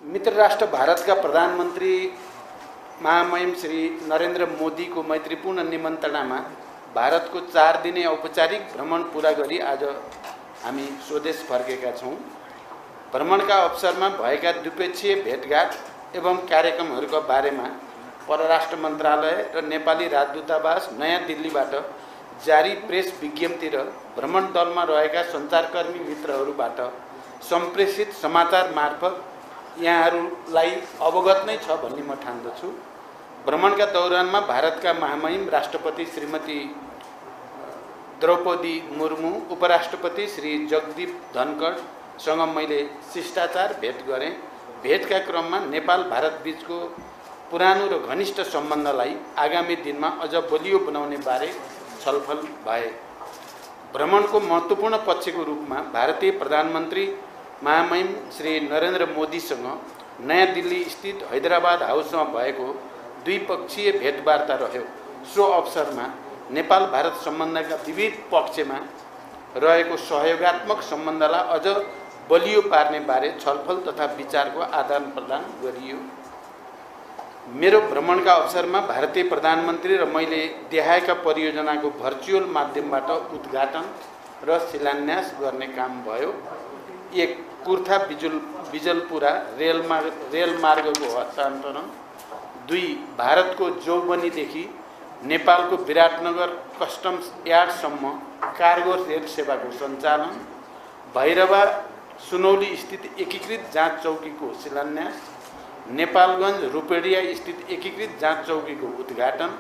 मित्र राष्ट्र भारत का प्रधानमंत्री महामहिम श्री नरेंद्र मोदी को मैत्रीपूर्ण निमंत्रणा में भारत को 4 दिने औपचारिक भ्रमण पूरा गरी आज हामी स्वदेश फर्केका छौं। भ्रमण का अवसर में भएका द्विपक्षीय भेटघाट एवं कार्यक्रमहरूका बारेमा परराष्ट्र मन्त्रालय र नेपाली राजदूतावास नयाँ दिल्लीबाट जारी प्रेस विज्ञप्ति र भ्रमण दलमा रहेका सञ्चारकर्मी मित्रहरूबाट सम्प्रेषित समाचार मार्फत यहाँहरूलाई अवगत नै छ भन्ने म ठान्दछु। भ्रमणका दौरानमा भारतका महामहिम राष्ट्रपति श्रीमती द्रौपदी मुर्मू, उपराष्ट्रपति श्री जगदीप धनखडसँग मैले शिष्टाचार भेट गरेँ। भेटका क्रममा नेपाल भारत बीचको पुरानो र घनिष्ठ सम्बन्धलाई आगामी दिनमा अझ बलियो बनाउने बारे छलफल भए। भ्रमणको महत्त्वपूर्ण पक्षको रूपमा भारतीय प्रधानमन्त्री महामहिम श्री नरेंद्र मोदीसँग नयाँ दिल्ली स्थित हैदराबाद हाउसमा भएको द्विपक्षीय भेटवार्ता रह्यो। सो अवसरमा नेपाल भारत सम्बन्धका विविध पक्षमा रहेको सहयोगात्मक सम्बन्धलाई अझ बलियो पार्ने बारे छलफल तथा विचारको आदान प्रदान गरियो। मेरो भ्रमणका अवसरमा भारतीय प्रधानमन्त्री र मैले देखाएका परियोजनाको भर्चुअल माध्यमबाट उद्घाटन र शिलान्यास गर्ने काम भयो। एक कुर्था बिजलपुरा रेल मार्गको हस्तान्तरण, 2 भारतको जोगबनीदेखि नेपालको विराटनगर कस्टम्स यार्डसम्म कार्गो रेल सेवाको सञ्चालन, भैरवा सुनौली स्थित एकीकृत जाँच चौकीको शिलान्यास, नेपालगञ्ज रूपेडिया स्थित एकीकृत जाँच चौकीको उद्घाटन,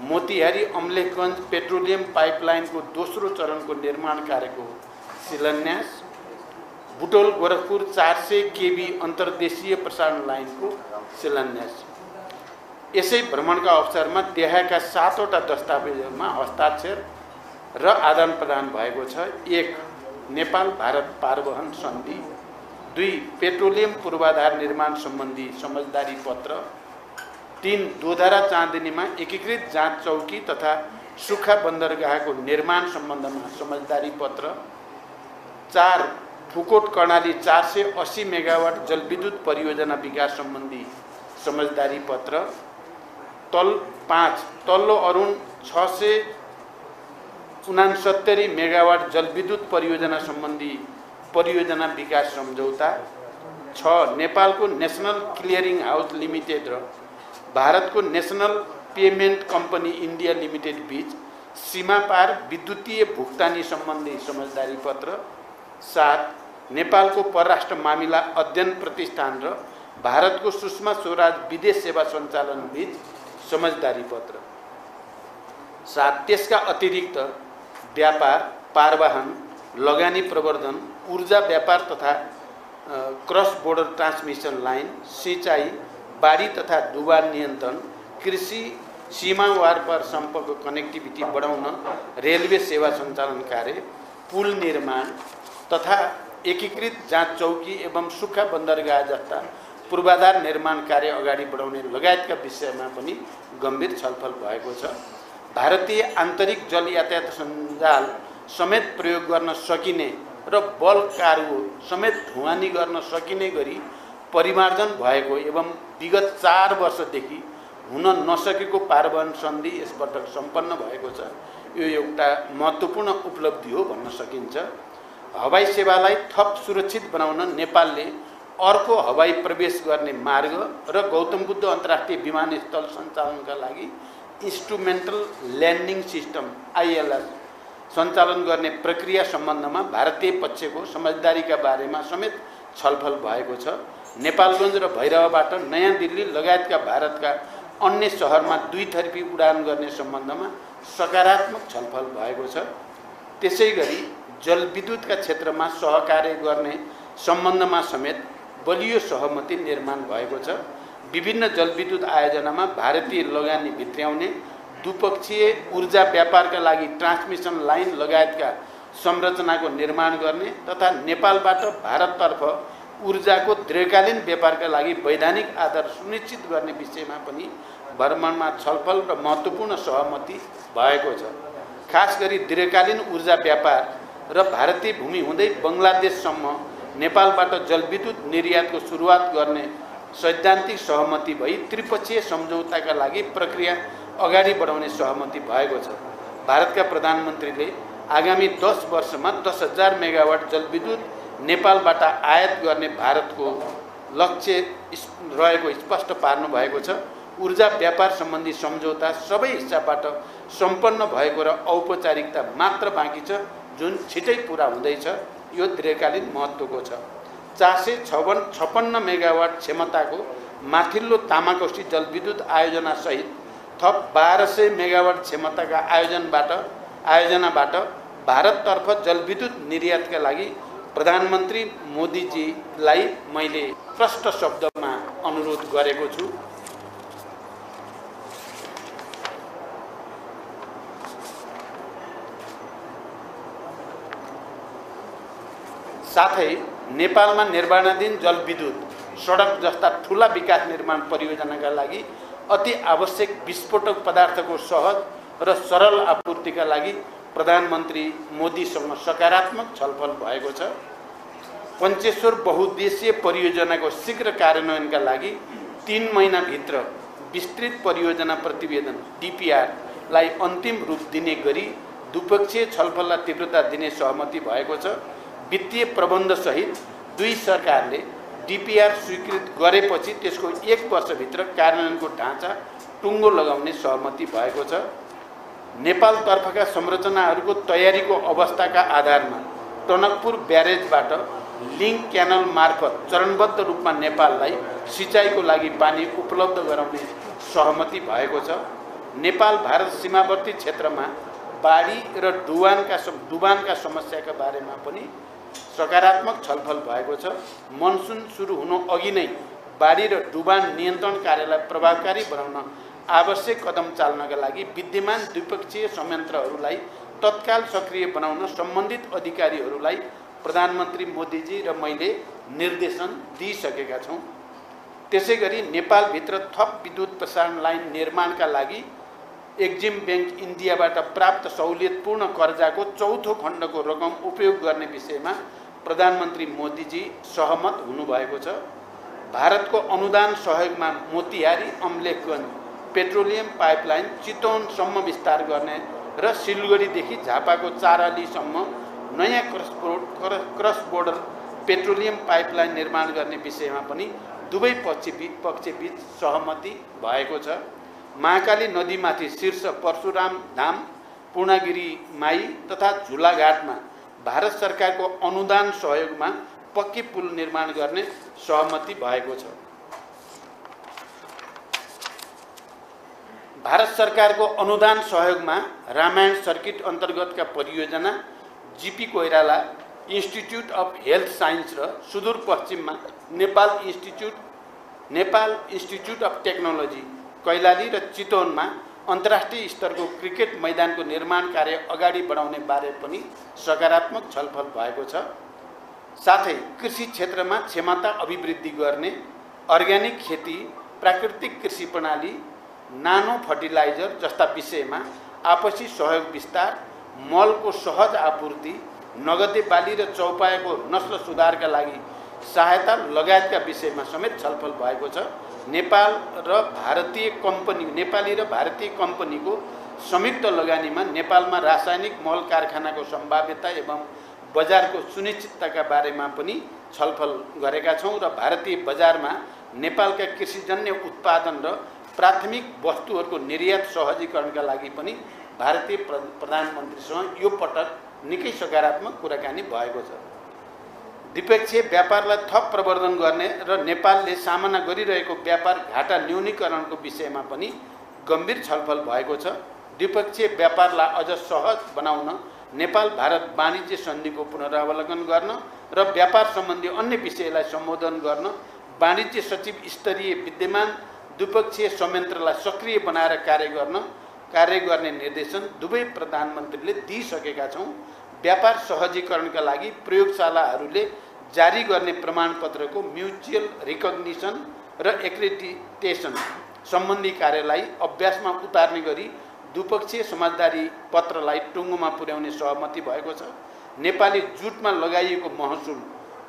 मोतिहारी अम्लेखगञ्ज पेट्रोलियम पाइपलाइनको दोस्रो चरणको निर्माण कार्यको शिलान्यास, बुटोल गोरखपुर 400 केबी अन्तर्देशीय प्रसारण लाइनको शिलान्यास। यसै भ्रमणका अवसरमा देखाएका 7वटा दस्तावेजमा हस्ताक्षर र आदान प्रदान भएको छ। 1 नेपाल भारत पारवहन सन्धि, 2 पेट्रोलियम पूर्वाधार निर्माण सम्बन्धी समझदारी पत्र, 3 दोधारा चाँदनीमा एकीकृत जाँच चौकी तथा सुक्खा बन्दरगाहको निर्माण सम्बन्धमा समझदारी पत्र, 4 फुकोट कर्णाली 480 मेगावाट जलविद्युत परियोजना विकास सम्बन्धी समझदारी पत्र, 5 तल्लो अरुण 669 मेगावाट जलविद्युत परियोजना सम्बन्धी परियोजना विकास सम्झौता, 6 नेपालको नेशनल क्लियरिङ हाउस लिमिटेड र भारतको national payment company India limited बीच सीमापार विद्युतीय भुक्तानी सम्बन्धी समझदारी पत्र, 7 नेपालको परराष्ट्र मामिला अध्ययन प्रतिष्ठान र भारतको सुषमा स्वराज विदेश सेवा सञ्चालन बीच समझदारी पत्र, 7 त्यसका अतिरिक्त व्यापार, पारवाहन, लगानी प्रवर्धन, ऊर्जा व्यापार तथा क्रस बोर्डर ट्रान्समिसन लाइन, सिंचाई, बाढी तथा डुबान नियन्त्रण, कृषि, सीमावार पर सम्पर्क कनेक्टिभिटी बढाउन रेलवे सेवा सञ्चालन कार्य, पुल निर्माण तथा एकीकृत जाँच चौकी एवं सुक्खा बन्दरगाह जस्ता पूर्वाधार निर्माण कार्य अगाडि बढाउने लगायतका विषयमा पनि गम्भीर छलफल भएको छ। भारतीय आन्तरिक जल यातायात सञ्जाल समेत प्रयोग गर्न सकिने र बल्क कार्गो समेत ढुवानी गर्न सकिने गरी परिमार्जन भएको एवं विगत 4 वर्षदेखि हुन नसकेको पारवहन सन्धि यसपटक सम्पन्न भएको छ। यो एउटा महत्त्वपूर्ण उपलब्धि हो भन्न सकिन्छ। हवाई सेवालाई थप सुरक्षित बनाउन नेपालले अर्को हवाई प्रवेश गर्ने मार्ग र गौतम बुद्ध अन्तर्राष्ट्रिय विमानस्थल सञ्चालनका लागि इन्स्ट्रुमेन्टल ल्यान्डिङ सिस्टम ILS सञ्चालन गर्ने प्रक्रिया सम्बन्धमा भारतीय पक्षको समझदारीका बारेमा समेत छलफल भएको छ। नेपालगञ्ज र भैरवाबाट नयाँ दिल्ली लगायतका भारतका अन्य शहरमा 2 थरीपी उडान गर्ने सम्बन्धमा सकारात्मक छलफल भएको छ। त्यसैगरी जलविद्युतका क्षेत्रमा सहकार्य गर्ने सम्बन्धमा समेत बलियो सहमति निर्माण भएको छ। विभिन्न जलविद्युत आयोजनामा भारतीय लगानी भित्र्याउने, द्विपक्षीय ऊर्जा व्यापारका लागि ट्रान्समिसन लाइन लगायतका संरचनाको निर्माण गर्ने तथा नेपालबाट भारततर्फ ऊर्जाको दीर्घकालीन व्यापारका लागि वैधानिक आधार सुनिश्चित गर्ने विषयमा पनि भ्रमणमा छलफल र महत्त्वपूर्ण सहमति भएको छ। खास गरी दीर्घकालीन ऊर्जा व्यापार र भारतीय भूमि हुँदै बङ्गलादेशसम्म नेपालबाट जलविद्युत निर्यातको सुरुवात गर्ने सैद्धान्तिक सहमति भई त्रिपक्षीय सम्झौताका लागि प्रक्रिया अगाडि बढाउने सहमति भएको छ। भारतका प्रधानमन्त्रीले आगामी 10 वर्षमा 10,000 मेगावाट जलविद्युत नेपालबाट आयात गर्ने भारतको लक्ष्य रहेको स्पष्ट पार्नु भएको छ। ऊर्जा व्यापार सम्बन्धी सम्झौता सबै हिस्साबाट सम्पन्न भएको र औपचारिकता मात्र बाँकी छ, जुन छिटै पुरा हुँदैछ। यो दीर्घकालीन महत्त्वको छ। 456 मेगावाट क्षमताको माथिल्लो तामाकोशी जलविद्युत आयोजनासहित थप 1200 मेगावाट क्षमताका आयोजनाबाट भारततर्फ जलविद्युत निर्यातका लागि प्रधानमन्त्री मोदीजीलाई मैले प्रष्ट शब्दमा अनुरोध गरेको छु। साथै नेपालमा निर्माणाधीन जलविद्युत, सडक जस्ता ठूला विकास निर्माण परियोजनाका लागि अति आवश्यक विस्फोटक पदार्थको सहज र सरल आपूर्तिका लागि प्रधानमन्त्री मोदीसँग सकारात्मक छलफल भएको छ। पञ्चेश्वर बहुउद्देश्यीय परियोजनाको शीघ्र कार्यान्वयनका लागि 3 महिनाभित्र विस्तृत परियोजना प्रतिवेदन DPR-लाई अन्तिम रूप दिने गरी द्विपक्षीय छलफललाई तीव्रता दिने सहमति भएको छ। वित्तीय प्रबन्धसहित दुई सरकारले DPR स्वीकृत गरेपछि त्यसको 1 वर्षभित्र कार्यान्वयनको ढाँचा टुङ्गो लगाउने सहमति भएको छ। नेपालतर्फका संरचनाहरूको तयारीको अवस्थाका आधारमा टनकपुर ब्यारेजबाट लिङ्क क्यानल मार्फत चरणबद्ध रूपमा नेपाललाई सिँचाइको लागि पानी उपलब्ध गराउने सहमति भएको छ। नेपाल भारत सीमावर्ती क्षेत्रमा बाढी र डुबानका समस्याका बारेमा पनि सकारात्मक छलफल भएको छ। मनसुन सुरु हुनु अघि नै बाढी र डुबान नियन्त्रण कार्यलाई प्रभावकारी बनाउन आवश्यक कदम चाल्नका लागि विद्यमान द्विपक्षीय संयन्त्रहरूलाई तत्काल सक्रिय बनाउन सम्बन्धित अधिकारीहरूलाई प्रधानमन्त्री मोदीजी र मैले निर्देशन दिइसकेका छौँ। त्यसैगरी नेपालभित्र थप विद्युत प्रसारण लाइन निर्माणका लागि एक्जिम ब्याङ्क इन्डियाबाट प्राप्त सहुलियतपूर्ण कर्जाको चौथो खण्डको रकम उपयोग गर्ने विषयमा प्रधानमन्त्री मोदीजी सहमत हुनुभएको छ। भारतको अनुदान सहयोगमा मोतिहारी अम्लेखगञ्ज पेट्रोलियम पाइपलाइन चितवनसम्म विस्तार गर्ने र सिलगढीदेखि झापाको चारालीसम्म नयाँ क्रस बोर्डर पेट्रोलियम पाइपलाइन निर्माण गर्ने विषयमा पनि दुवै पक्षबीच सहमति भएको छ। महाकाली नदीमाथि शीर्ष परशुराम धाम, पूर्णागिरी माई तथा झुलाघाटमा भारत सरकारको अनुदान सहयोगमा पक्की पुल निर्माण गर्ने सहमति भएको छ। भारत सरकारको अनुदान सहयोगमा रामायण सर्किट अन्तर्गतका परियोजना GP Koirala institute of health science र सुदूरपश्चिममा Nepal institute of technology Kailali र चितवनमा अन्तर्राष्ट्रिय स्तरको क्रिकेट मैदानको निर्माण कार्य अगाडि बढाउने बारे पनि सकारात्मक छलफल भएको छ। साथै कृषि क्षेत्रमा क्षमता अभिवृद्धि गर्ने, अर्ग्यानिक खेती, प्राकृतिक कृषि प्रणाली, नानो फर्टिलाइजर जस्ता विषयमा आपसी सहयोग विस्तार, मलको सहज आपूर्ति, नगदे बाली र चौपायाको नस्ल सुधारका लागि सहायता लगायतका विषयमा समेत छलफल भएको छ। नेपाली र भारतीय कम्पनीको संयुक्त लगानीमा नेपालमा रासायनिक मल कारखानाको सम्भाव्यता एवं बजारको सुनिश्चितताका बारेमा पनि छलफल गरेका छौँ र भारतीय बजारमा नेपालका कृषिजन्य उत्पादन र प्राथमिक वस्तुहरूको निर्यात सहजीकरणका लागि पनि भारतीय प्रधानमन्त्रीसँग यो पटक निकै सकारात्मक कुराकानी भएको छ। द्विपक्षीय व्यापारलाई थप प्रवर्धन गर्ने र नेपालले सामना गरिरहेको व्यापार घाटा न्यूनीकरणको विषयमा पनि गम्भीर छलफल भएको छ। द्विपक्षीय व्यापारलाई अझ सहज बनाउन नेपाल भारत वाणिज्य सन्धिको पुनरावलोकन गर्न र व्यापार सम्बन्धी अन्य विषयलाई सम्बोधन गर्न वाणिज्य सचिव स्तरीय विद्यमान द्विपक्षीय संयन्त्रलाई सक्रिय बनाएर कार्य गर्ने निर्देशन दुवै प्रधानमन्त्रीले दिइसकेका छौँ। व्यापार सहजीकरणका लागि प्रयोगशालाहरूले जारी गर्ने प्रमाणपत्रको म्युचुअल रिकग्निसन र एक्रेडिटेसन सम्बन्धी कार्यलाई अभ्यासमा उतार्ने गरी द्विपक्षीय समझदारी पत्रलाई टुङ्गोमा पुर्याउने सहमति भएको छ। नेपाली जुटमा लगाइएको महसुल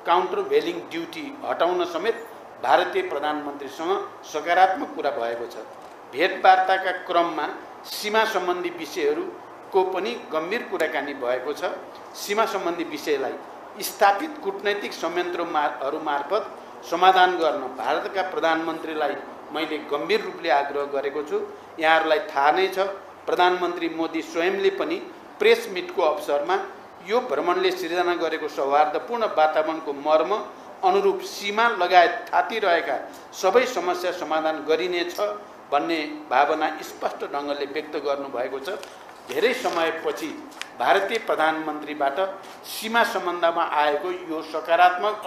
काउन्टर भेलिङ ड्युटी हटाउन समेत भारतीय प्रधानमन्त्रीसँग सकारात्मक कुरा भएको छ। भेटवार्ताका क्रममा सीमा सम्बन्धी विषयहरूको पनि गम्भीर कुराकानी भएको छ। सीमा सम्बन्धी विषयलाई स्थापित कूटनैतिक संयन्त्रहरू मार्फत समाधान गर्न भारतका प्रधानमन्त्रीलाई मैले गम्भीर रूपले आग्रह गरेको छु। यहाँहरूलाई थाहा नै छ, प्रधानमन्त्री मोदी स्वयंले पनि प्रेस मिटको अवसरमा यो भ्रमणले सिर्जना गरेको सौहार्दपूर्ण वातावरणको मर्म अनुरूप सीमा लगायत थाती रहेका सबै समस्या समाधान गरिनेछ भन्ने भावना स्पष्ट ढङ्गले व्यक्त गर्नुभएको छ। धेरै समयपछि भारतीय प्रधानमन्त्रीबाट सीमा सम्बन्धमा आएको यो सकारात्मक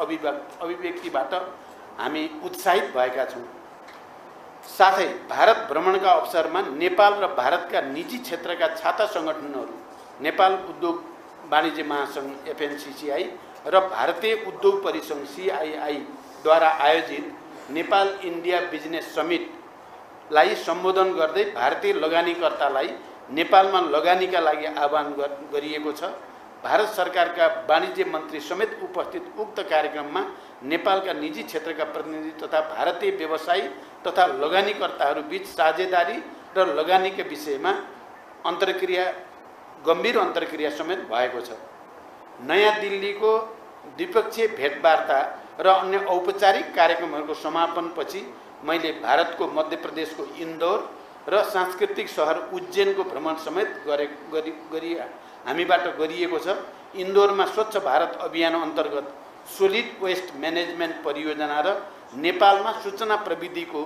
अभिव्यक्तिबाट हामी उत्साहित भएका छौँ। साथै भारत भ्रमणका अवसरमा नेपाल र भारतका निजी क्षेत्रका छाता सङ्गठनहरू नेपाल उद्योग वाणिज्य महासङ्घ FNCCI र भारतीय उद्योग परिसङ्घ CII द्वारा आयोजित नेपाल इन्डिया बिजनेस समिटलाई सम्बोधन गर्दै भारतीय लगानीकर्तालाई नेपालमा लगानीका लागि आह्वान गरिएको छ। भारत सरकारका वाणिज्य मन्त्री समेत उपस्थित उक्त कार्यक्रममा नेपालका निजी क्षेत्रका प्रतिनिधि तथा भारतीय व्यवसायी तथा लगानीकर्ताहरू बीच साझेदारी र लगानीका विषयमा गम्भीर अन्तर्क्रिया समेत भएको छ। नयाँ दिल्लीको द्विपक्षीय भेटवार्ता र अन्य औपचारिक कार्यक्रमहरूको समापनपछि मैले भारतको मध्य प्रदेशको इन्दौर र सांस्कृतिक सहर उज्जैनको भ्रमण समेत हामीबाट गरिएको छ। इन्दौरमा स्वच्छ भारत अभियान अन्तर्गत सोलिड वेस्ट म्यानेजमेन्ट परियोजना र नेपालमा सूचना प्रविधिको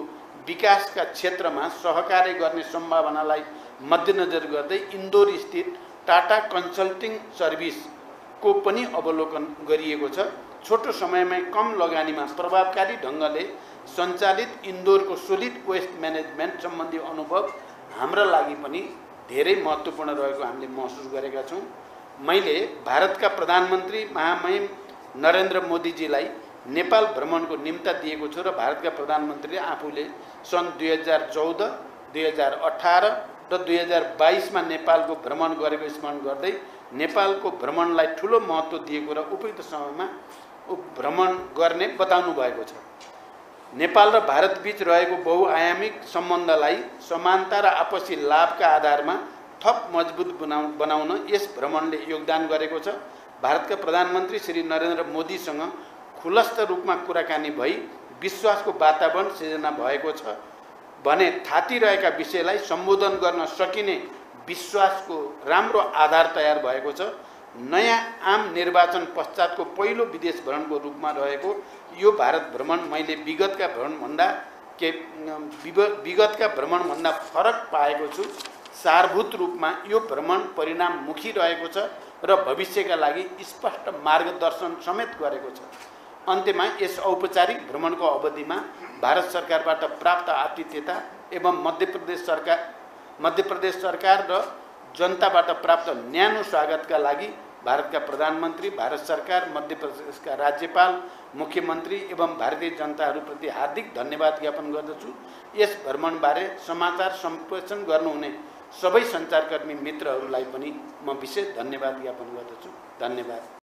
विकासका क्षेत्रमा सहकार्य गर्ने सम्भावनालाई मध्यनजर गर्दै इन्दौर स्थित टाटा कन्सल्टिङ सर्भिसको पनि अवलोकन गरिएको छ। छोटो समयमै कम लगानीमा प्रभावकारी ढङ्गले सञ्चालित इन्दौरको सोलिड वेस्ट म्यानेजमेन्ट सम्बन्धी अनुभव हाम्रा लागि पनि धेरै महत्त्वपूर्ण रहेको हामीले महसुस गरेका छौँ। मैले भारतका प्रधानमन्त्री महामहिम नरेन्द्र मोदीजीलाई नेपाल भ्रमणको निम्ता दिएको छु र भारतका प्रधानमन्त्रीले आफूले सन् 2014, 2018 र 2022मा नेपालको भ्रमण गरेको स्मरण गर्दै नेपालको भ्रमणलाई ठुलो महत्त्व दिएको र उपयुक्त समयमा भ्रमण गर्ने बताउनु भएको छ। नेपाल र भारत बीच रहेको बहुआयामिक सम्बन्धलाई समानता र आपसी लाभका आधारमा थप मजबुत बनाउन यस भ्रमणले योगदान गरेको छ। भारतका प्रधानमन्त्री श्री नरेन्द्र मोदीसँग खुलस्त रूपमा कुराकानी भई विश्वासको वातावरण सिर्जना भएको छ भने थाती रहेका विषयलाई सम्बोधन गर्न सकिने विश्वासको राम्रो आधार तयार भएको छ। नयाँ आम निर्वाचन पश्चातको पहिलो विदेश भ्रमणको रूपमा रहेको यो भारत भ्रमण मैले विगतका भ्रमणभन्दा फरक पाएको छु। सारभूत रूपमा यो भ्रमण परिणाममुखी रहेको छ र भविष्यका लागि स्पष्ट मार्गदर्शन समेत गरेको छ। अन्त्यमा यस औपचारिक भ्रमणको अवधिमा भारत सरकारबाट प्राप्त आतिथ्यता एवं मध्य प्रदेश सरकार र जनताबाट प्राप्त न्यानो स्वागतका लागि भारतका प्रधानमन्त्री, भारत सरकार, मध्य प्रदेशका राज्यपाल, मुख्यमन्त्री एवं भारतीय जनताहरूप्रति हार्दिक धन्यवाद ज्ञापन गर्दछु। यस भ्रमणबारे समाचार सम्प्रेषण गर्नुहुने सबै सञ्चारकर्मी मित्रहरूलाई पनि म विशेष धन्यवाद ज्ञापन गर्दछु। धन्यवाद।